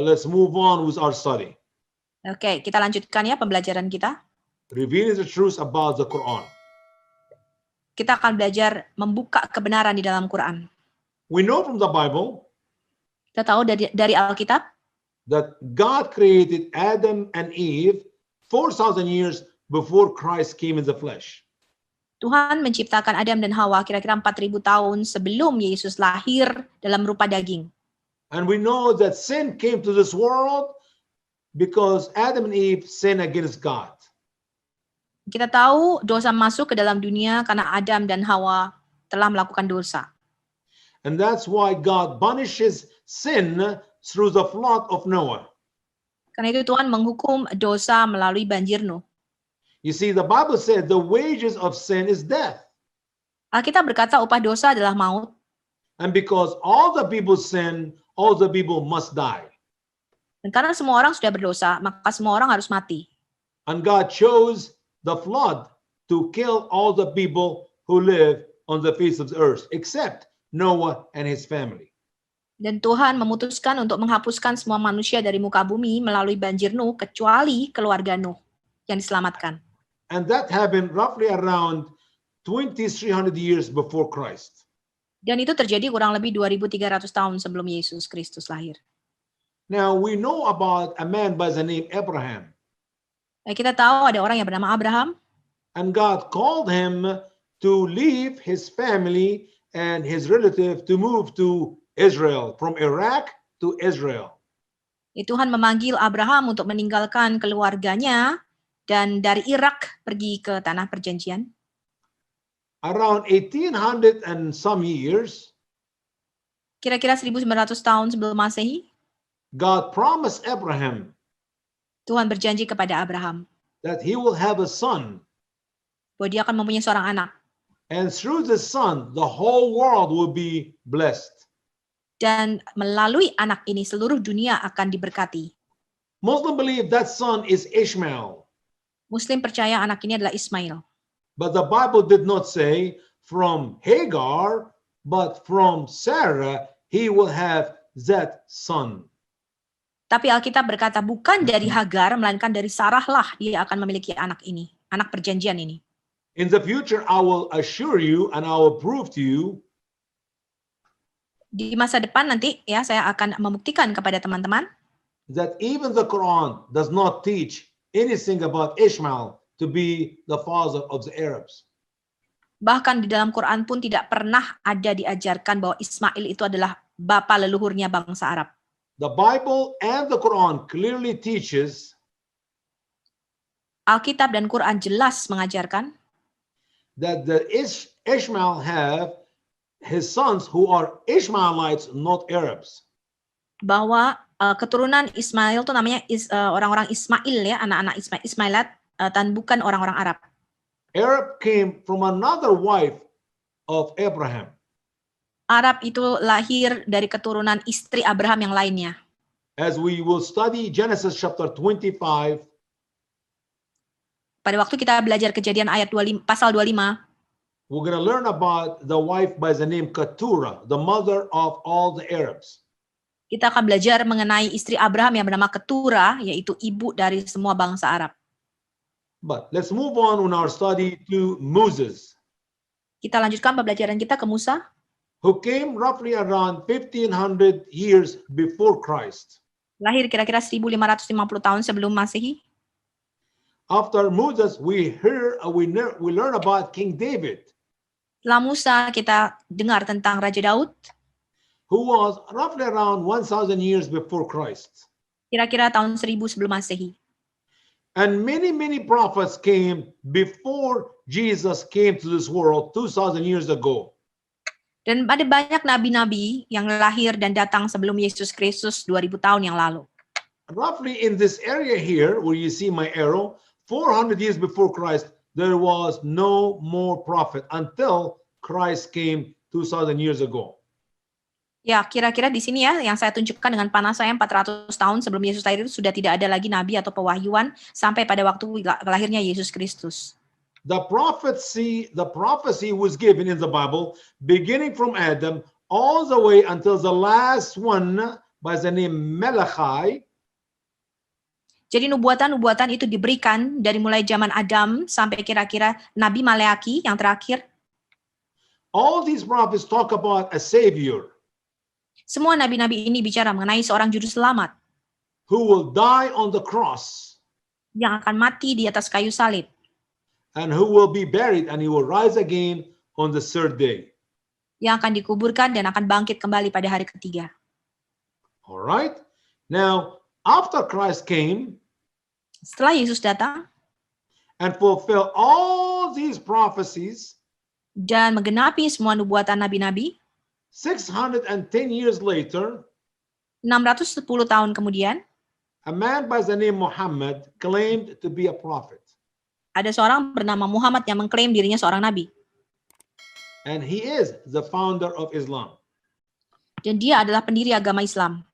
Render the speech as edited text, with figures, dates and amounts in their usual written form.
Let's move on with our study. Oke, kita lanjutkan ya pembelajaran kita. Revealing the truth about the Quran. Kita akan belajar membuka kebenaran di dalam Quran. We know from the Bible Kita tahu dari Alkitab that God created Adam and Eve 4,000 years before Christ came in the flesh. Tuhan menciptakan Adam dan Hawa kira-kira 4.000 tahun sebelum Yesus lahir dalam rupa daging. And we know that sin came to this world because Adam and Eve sinned against God. Kita tahu dosa masuk ke dalam dunia karena Adam dan Hawa telah melakukan dosa. And that's why God punishes sin through the flood of Noah. Karena itu Tuhan menghukum dosa melalui banjir Nuh. You see, the Bible said the wages of sin is death. Alkitab berkata upah dosa adalah maut. And because all the people sin, all the people must die. Dan karena semua orang sudah berdosa, maka semua orang harus mati. And God chose the flood to kill all the people who live on the face of the earth, except Noah and his family. Dan Tuhan memutuskan untuk menghapuskan semua manusia dari muka bumi melalui banjir Nuh, kecuali keluarga Nuh yang diselamatkan. And that happened roughly around 2,300 years before Christ. Dan itu terjadi kurang lebih 2.300 tahun sebelum Yesus Kristus lahir. Now we know about a man by the name Abraham. Nah, kita tahu ada orang yang bernama Abraham. And God called him to leave his family and his relative to move to Israel, from Iraq to Israel. Tuhan memanggil Abraham untuk meninggalkan keluarganya dan dari Irak pergi ke tanah perjanjian. Around 1800 and some years, Kira-kira 1900 tahun sebelum Masehi, God promised Abraham Tuhan berjanji kepada Abraham that he will have a son. bahwa dia akan mempunyai seorang anak. And through the son, the whole world will be blessed. Dan melalui anak ini seluruh dunia akan diberkati. Muslims believe that son is Ishmael. Muslim percaya anak ini adalah Ismail. But the Bible did not say from Hagar, but from Sarah, he will have that son. Tapi Alkitab berkata bukan dari Hagar, melainkan dari Sarah lah dia akan memiliki anak ini, anak perjanjian ini. In the future, I will assure you and I will prove to you Di masa depan nanti ya saya akan membuktikan kepada teman-teman that even the Quran does not teach anything about Ishmael to be the father of the Arabs. bahkan di dalam Quran pun tidak pernah ada diajarkan bahwa Ismail itu adalah bapa leluhurnya bangsa Arab. The Bible and the Quran clearly teaches Alkitab dan Quran jelas mengajarkan that the Ishmael have his sons who are Ishmaelites, not Arabs. bahwa keturunan Ismail itu namanya orang-orang Ismail ya, anak-anak Ismailat dan bukan orang-orang Arab. Arab came from another wife of Abraham. Arab itu lahir dari keturunan istri Abraham yang lainnya. As we will study Genesis chapter 25, Pada waktu kita belajar Kejadian ayat 25, pasal 25, we're going to learn about the wife by the name Keturah, the mother of all the Arabs. kita akan belajar mengenai istri Abraham yang bernama Keturah, yaitu ibu dari semua bangsa Arab. But let's move on in our study to Moses, Kita lanjutkan pembelajaran kita ke Musa, who came roughly around 1500 years before Christ. lahir kira-kira 1550 tahun sebelum Masehi. After Moses, we learn about King David, Setelah Musa, kita dengar tentang Raja Daud, who was roughly around 1000 years before Christ. kira-kira tahun 1000 sebelum Masehi. And many prophets came before Jesus came to this world 2000 years ago. Dan ada banyak nabi-nabi yang lahir dan datang sebelum Yesus Kristus 2000 tahun yang lalu. Roughly in this area here, where you see my arrow, 400 years before Christ, there was no more prophet until Christ came 2000 years ago. Ya, kira-kira di sini ya, yang saya tunjukkan dengan panah saya 400 tahun sebelum Yesus lahir itu sudah tidak ada lagi nabi atau pewahyuan sampai pada waktu lahirnya Yesus Kristus. The prophecy was given in the Bible, beginning from Adam, all the way until the last one, by the name Malachi. Jadi nubuatan-nubuatan itu diberikan dari mulai zaman Adam sampai kira-kira Nabi Maleaki yang terakhir. All these prophets talk about a savior Semua nabi-nabi ini bicara mengenai seorang juru selamat who will die on the cross yang akan mati di atas kayu salib, and who will be buried and he will rise again on the third day. yang akan dikuburkan dan akan bangkit kembali pada hari ketiga. All right. Now, after Christ came Setelah Yesus datang and fulfill all these prophecies, dan menggenapi semua nubuatan nabi-nabi, 610 years later, 610 tahun kemudian, a man by the name Muhammad claimed to be a prophet. ada seorang bernama Muhammad yang mengklaim dirinya seorang nabi. And he is the founder of Islam. Dan dia adalah pendiri agama Islam.